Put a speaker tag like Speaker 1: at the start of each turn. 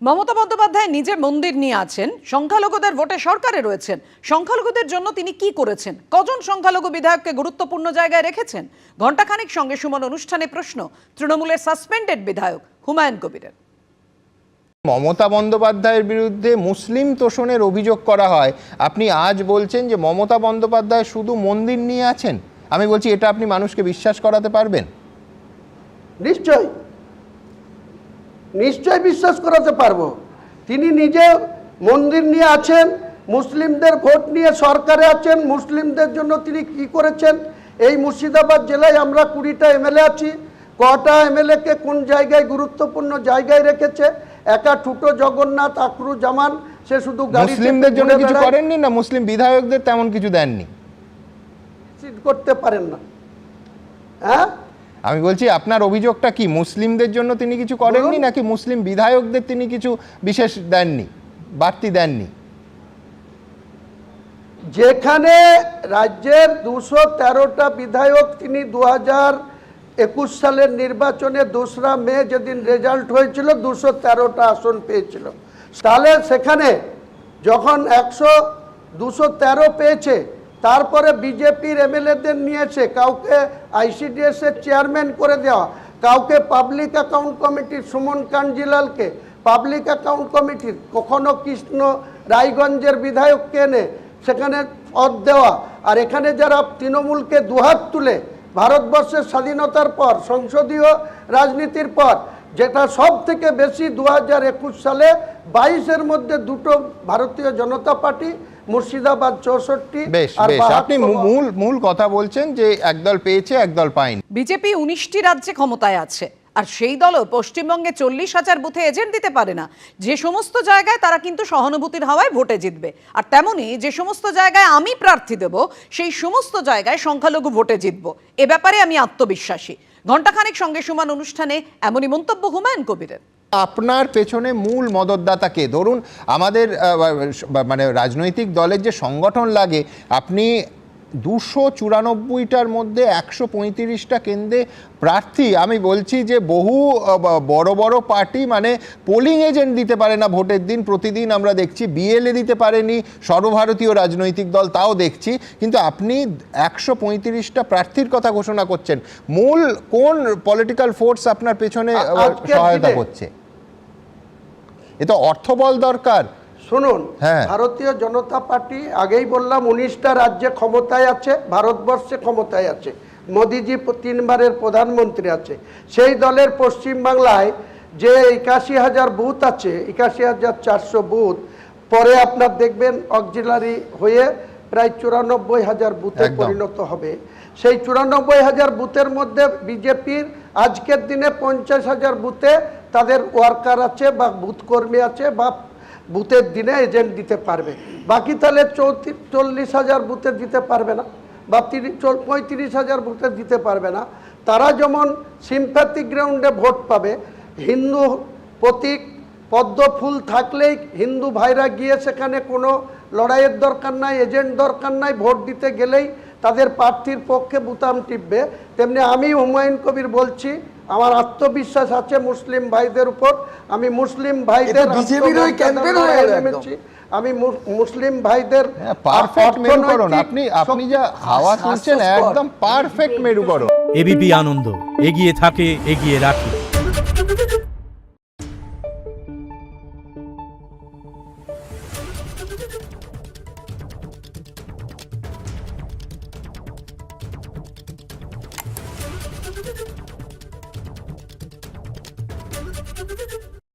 Speaker 1: মমতা বন্দ্যোপাধ্যায় নিজে মন্দির নিয়ে আছেন, সংখ্যালঘুদের ভোটে সরকারে রয়েছেন। সংখ্যালঘুদের জন্য তিনি কি করেছেন? কজন সংখ্যালঘু বিধায়ককে গুরুত্বপূর্ণ জায়গায় রেখেছেন? ঘণ্টাখানেক সঙ্গে সুমন অনুষ্ঠানে প্রশ্ন তৃণমূলের সাসপেন্ডেড বিধায়ক হুমায়ুন কবিরের।
Speaker 2: মমতা বন্দ্যোপাধ্যায়ের বিরুদ্ধে মুসলিম তোষণের অভিযোগ করা হয়, আপনি আজ বলছেন যে মমতা বন্দ্যোপাধ্যায় শুধু মন্দির নিয়ে আছেন। আমি বলছি, এটা আপনি মানুষকে বিশ্বাস করাতে পারবেন?
Speaker 3: নিশ্চয়ই নিশ্চয়ই বিশ্বাস করাতে পারবো। তিনি নিজে মন্দির নিয়ে আছেন, মুসলিমদের ভোট নিয়ে সরকারে আছেন। মুসলিমদের জন্য তিনি কি করেছেন? এই মুর্শিদাবাদ জেলায় আমরা 20টা এমএলএ আছি। কটা এমএলএকে কোন জায়গায় গুরুত্বপূর্ণ জায়গায় রেখেছে? একা ঠুটো জগন্নাথ আকরু জামান, সে শুধু
Speaker 2: মুসলিমদের জন্য কিছু করেননি না? মুসলিম বিধায়কদের তেমন কিছু দেননি?
Speaker 3: করতে পারেন না। হ্যাঁ,
Speaker 2: আমি বলছি, আপনার অভিযোগটা কি? মুসলিমদের জন্য তিনি কিছু করেননি নাকি মুসলিম বিধায়কদের তিনি কিছু বিশেষ দেননি, বাড়তি দেননি?
Speaker 3: যেখানে রাজ্যের 213টা বিধায়ক তিনি 2021 সালের নির্বাচনে 2রা মে যেদিন রেজাল্ট হয়েছিল 213টা আসন পেয়েছিল, তাহলে সেখানে যখন 213 পেয়েছে, তারপরে বিজেপির এমএলএদের নিয়েছে, কাউকে আইসিডিএস এর চেয়ারম্যান করে দেওয়া, কাউকে পাবলিক অ্যাকাউন্ট কমিটির সুমন কাঞ্জিলালকে পাবলিক অ্যাকাউন্ট কমিটির, কখনো কৃষ্ণ রায়গঞ্জের বিধায়ককে এনে সেখানে পদ দেওয়া। আর এখানে যারা তৃণমূলকে দুহাত তুলে ভারতবর্ষের স্বাধীনতার পর, সংসদীয় রাজনীতির পর, যেটা সব থেকে বেশি 2021 সালে 22-এর মধ্যে দুটো ভারতীয় জনতা পার্টি, মুর্শিদাবাদ 64।
Speaker 2: বেশ, আপনি মূল কথা বলছেন যে একদল পেয়েছে, একদল পায়নি।
Speaker 1: বিজেপি 19টি রাজ্যে ক্ষমতায় আছে, আর সেই দলও পশ্চিমবঙ্গে 40,000 বুথে এজেন্ট দিতে পারে না। যে সমস্ত জায়গায় তারা কিন্তু সহানুভূতির হাওয়ায় ভোটে জিতবে, আর তেমনি যে সমস্ত জায়গায় আমি প্রার্থী দেব, সেই সমস্ত জায়গায় সংখ্যালঘু ভোটে জিতব। এ ব্যাপারে আমি আত্মবিশ্বাসী। ঘণ্টাখানেক সঙ্গে সুমন অনুষ্ঠানে এমনই মন্তব্য হুমায়ুন কবিরের।
Speaker 2: আপনার পেছনে মূল মদতদাতাকে, ধরুন আমাদের মানে রাজনৈতিক দলের যে সংগঠন লাগে, আপনি 294টার মধ্যে 135টা কেন্দ্রে প্রার্থী। আমি বলছি যে বহু বড় বড় পার্টি মানে পোলিং এজেন্ট দিতে পারে না ভোটের দিন। প্রতিদিন আমরা দেখছি বিএলএ দিতে পারেনি সর্বভারতীয় রাজনৈতিক দল, তাও দেখছি। কিন্তু আপনি 135টা প্রার্থীর কথা ঘোষণা করছেন। মূল কোন পলিটিক্যাল ফোর্স আপনার পেছনে সহায়তা করছে? এ তো অর্থবল দরকার।
Speaker 3: শুনুন, ভারতীয় জনতা পার্টি, আগেই বললাম, 19টা রাজ্যে ক্ষমতায় আছে, ভারতবর্ষে ক্ষমতায় আছে। মোদিজি 3বারের প্রধানমন্ত্রী আছে। সেই দলের পশ্চিমবাংলায় যে 81,000 বুথ আছে, 81,400 বুথ, পরে আপনার দেখবেন অক্সিলারি হয়ে প্রায় 94,000 বুথে পরিণত হবে। সেই 94,000 বুথের মধ্যে বিজেপির আজকের দিনে 50,000 বুথে তাদের ওয়ার্কার আছে বা বুথ কর্মী আছে, বা বুথের দিনে এজেন্ট দিতে পারবে। বাকি তাহলে 40,000 বুথে দিতে পারবে না, বা 35,000 বুথে দিতে পারবে না। তারা যেমন সিম্প্যাথি গ্রাউন্ডে ভোট পাবে, হিন্দু প্রতীক পদ্ম ফুল থাকলেই হিন্দু ভাইরা গিয়ে সেখানে কোনো লড়াইয়ের দরকার নাই, এজেন্ট দরকার নাই, ভোট দিতে গেলেই তাদের প্রার্থীর পক্ষে বুতাম টিপবে। তেমনি আমি হুমায়ুন কবির বলছি, আমার আত্মবিশ্বাস আছে মুসলিম ভাইদের উপর। আমি মুসলিম ভাইদের আমি মুসলিম ভাইদের
Speaker 2: পারফেক্ট মেরুকরণ। আপনি যা হাওয়া তুলছেন, একদম পারফেক্ট মেরুকরণ।
Speaker 4: এবিপি আনন্দ, এগিয়ে থাকে, এগিয়ে রাখে।
Speaker 5: Thank you.